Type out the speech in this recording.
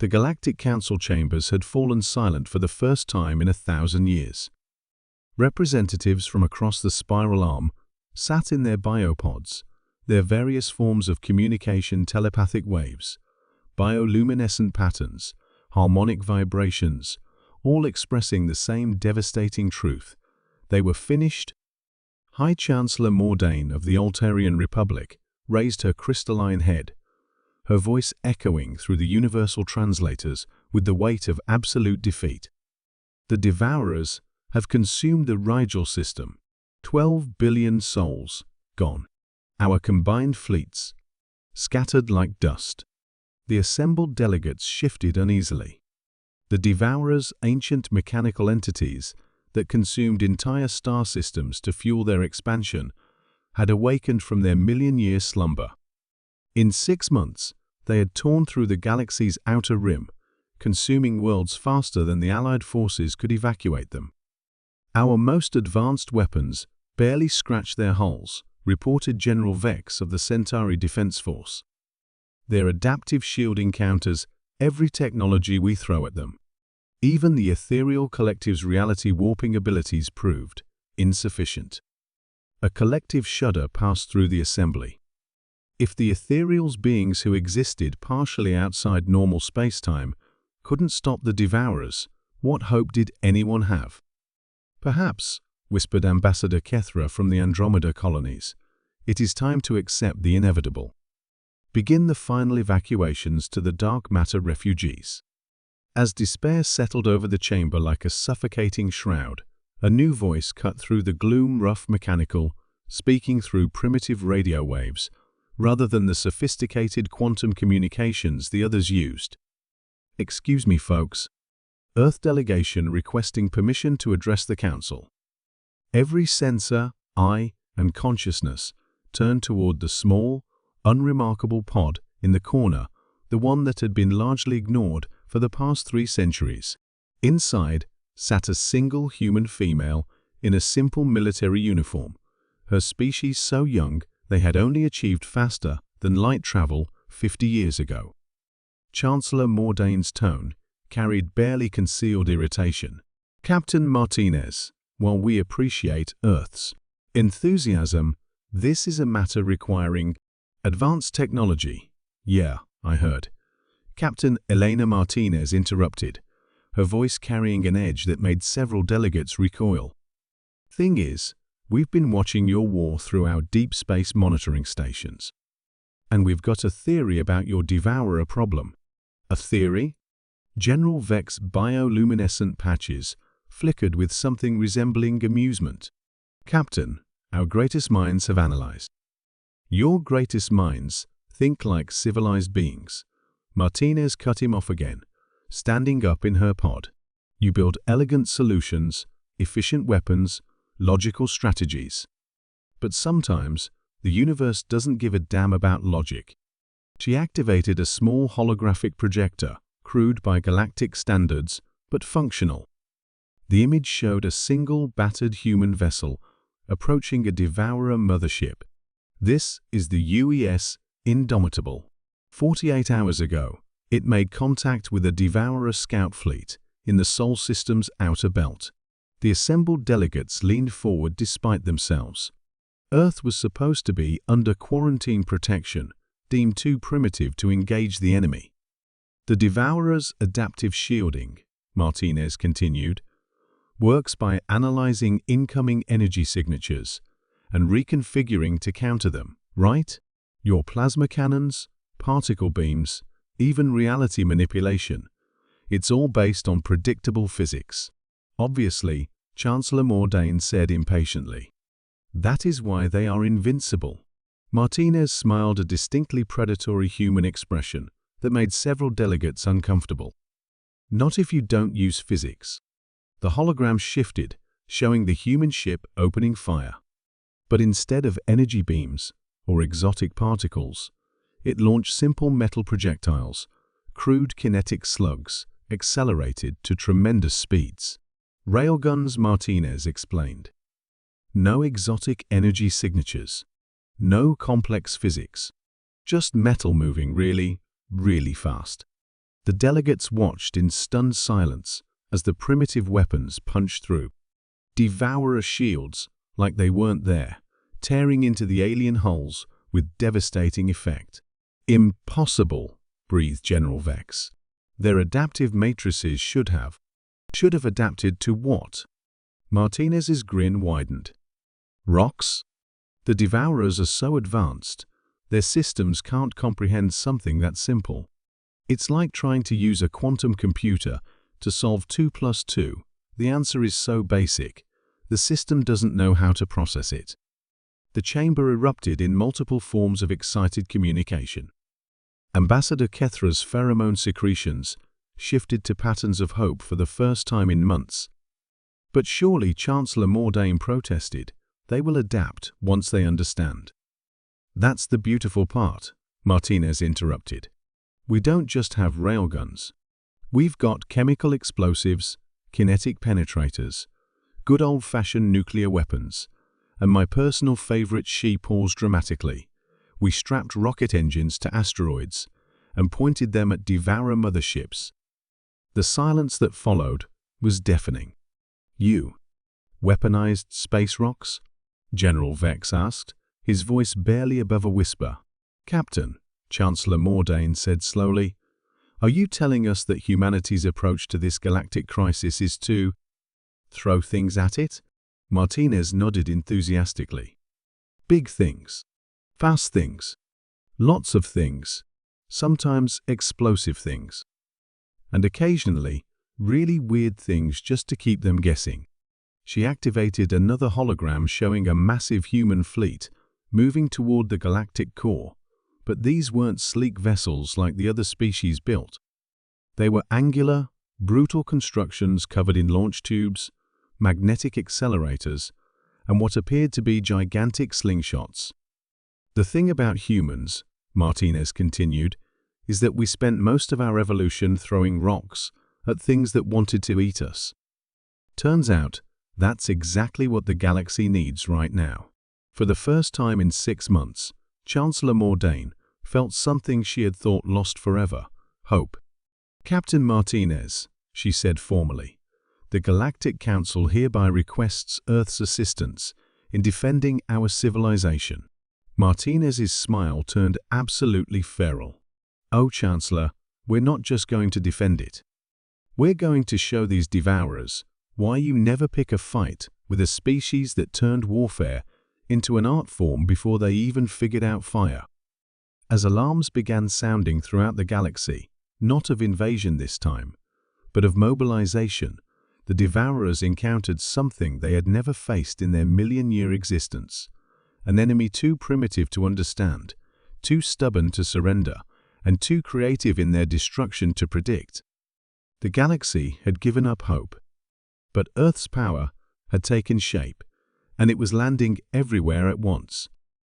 The Galactic Council chambers had fallen silent for the first time in 1,000 years. Representatives from across the spiral arm sat in their biopods, their various forms of communication, telepathic waves, bioluminescent patterns, harmonic vibrations, all expressing the same devastating truth. They were finished. High Chancellor Mordain of the Altarian Republic raised her crystalline head, her voice echoing through the universal translators with the weight of absolute defeat. The Devourers have consumed the Rigel system. 12 billion souls gone. Our combined fleets scattered like dust. The assembled delegates shifted uneasily. The Devourers, ancient mechanical entities that consumed entire star systems to fuel their expansion, had awakened from their million-year slumber. In 6 months, they had torn through the galaxy's outer rim, consuming worlds faster than the Allied forces could evacuate them. Our most advanced weapons barely scratched their hulls, reported General Vex of the Centauri Defense Force. Their adaptive shielding counters every technology we throw at them. Even the ethereal collective's reality warping abilities proved insufficient. A collective shudder passed through the assembly. If the ethereal's beings who existed partially outside normal space-time couldn't stop the Devourers, what hope did anyone have? Perhaps, whispered Ambassador Kethra from the Andromeda colonies, it is time to accept the inevitable. Begin the final evacuations to the dark matter refugees. As despair settled over the chamber like a suffocating shroud, a new voice cut through the gloom, rough mechanical, speaking through primitive radio waves, rather than the sophisticated quantum communications the others used. Excuse me, folks. Earth delegation requesting permission to address the Council. Every sensor, eye, and consciousness turned toward the small, unremarkable pod in the corner, the one that had been largely ignored for the past 3 centuries. Inside sat a single human female in a simple military uniform, her species so young they had only achieved faster than light travel 50 years ago. Chancellor Mordain's tone carried barely concealed irritation. Captain Martinez, while we appreciate Earth's enthusiasm, this is a matter requiring advanced technology. Yeah, I heard. Captain Elena Martinez interrupted, her voice carrying an edge that made several delegates recoil. Thing is, we've been watching your war through our deep space monitoring stations. And we've got a theory about your Devourer problem. A theory? General Vex's bioluminescent patches flickered with something resembling amusement. Captain, our greatest minds have analyzed. Your greatest minds think like civilized beings. Martinez cut him off again, standing up in her pod. You build elegant solutions, efficient weapons, logical strategies. But sometimes, the universe doesn't give a damn about logic. She activated a small holographic projector, crude by galactic standards, but functional. The image showed a single battered human vessel approaching a Devourer mothership. This is the UES Indomitable. 48 hours ago, it made contact with a Devourer scout fleet in the Sol system's outer belt. The assembled delegates leaned forward despite themselves. Earth was supposed to be under quarantine protection, deemed too primitive to engage the enemy. The Devourer's adaptive shielding, Martinez continued, works by analyzing incoming energy signatures and reconfiguring to counter them, right? Your plasma cannons, particle beams, even reality manipulation. It's all based on predictable physics. Obviously, Chancellor Mordain said impatiently. That is why they are invincible. Martinez smiled a distinctly predatory human expression that made several delegates uncomfortable. Not if you don't use physics. The hologram shifted, showing the human ship opening fire. But instead of energy beams or exotic particles, it launched simple metal projectiles, crude kinetic slugs, accelerated to tremendous speeds. Railguns, Martinez explained. No exotic energy signatures. No complex physics. Just metal moving really, really fast. The delegates watched in stunned silence as the primitive weapons punched through. Devourer shields, like they weren't there, tearing into the alien hulls with devastating effect. Impossible, breathed General Vex. Their adaptive matrices should have adapted to what? Martinez's grin widened. Rocks? The Devourers are so advanced, their systems can't comprehend something that simple. It's like trying to use a quantum computer to solve 2 plus 2. The answer is so basic, the system doesn't know how to process it. The chamber erupted in multiple forms of excited communication. Ambassador Kethra's pheromone secretions shifted to patterns of hope for the first time in months. But surely Chancellor Mordain protested. They will adapt once they understand. That's the beautiful part, Martinez interrupted. We don't just have railguns. We've got chemical explosives, kinetic penetrators, good old-fashioned nuclear weapons, and my personal favorite. She paused dramatically. We strapped rocket engines to asteroids and pointed them at Devourer motherships. The silence that followed was deafening. You weaponized space rocks? General Vex asked, his voice barely above a whisper. Captain, Chancellor Mordain said slowly, are you telling us that humanity's approach to this galactic crisis is to throw things at it? Martinez nodded enthusiastically. Big things. Fast things. Lots of things. Sometimes explosive things. And occasionally, really weird things just to keep them guessing. She activated another hologram showing a massive human fleet moving toward the galactic core, but these weren't sleek vessels like the other species built. They were angular, brutal constructions covered in launch tubes, magnetic accelerators, and what appeared to be gigantic slingshots. The thing about humans, Martinez continued, is that we spent most of our evolution throwing rocks at things that wanted to eat us. Turns out, that's exactly what the galaxy needs right now. For the first time in 6 months, Chancellor Mordain felt something she had thought lost forever: hope. Captain Martinez, she said formally, the Galactic Council hereby requests Earth's assistance in defending our civilization. Martinez's smile turned absolutely feral. Oh, Chancellor, we're not just going to defend it. We're going to show these Devourers why you never pick a fight with a species that turned warfare into an art form before they even figured out fire. As alarms began sounding throughout the galaxy, not of invasion this time, but of mobilization, the Devourers encountered something they had never faced in their million-year existence. An enemy too primitive to understand, too stubborn to surrender, and too creative in their destruction to predict. The galaxy had given up hope. But Earth's power had taken shape, and it was landing everywhere at once.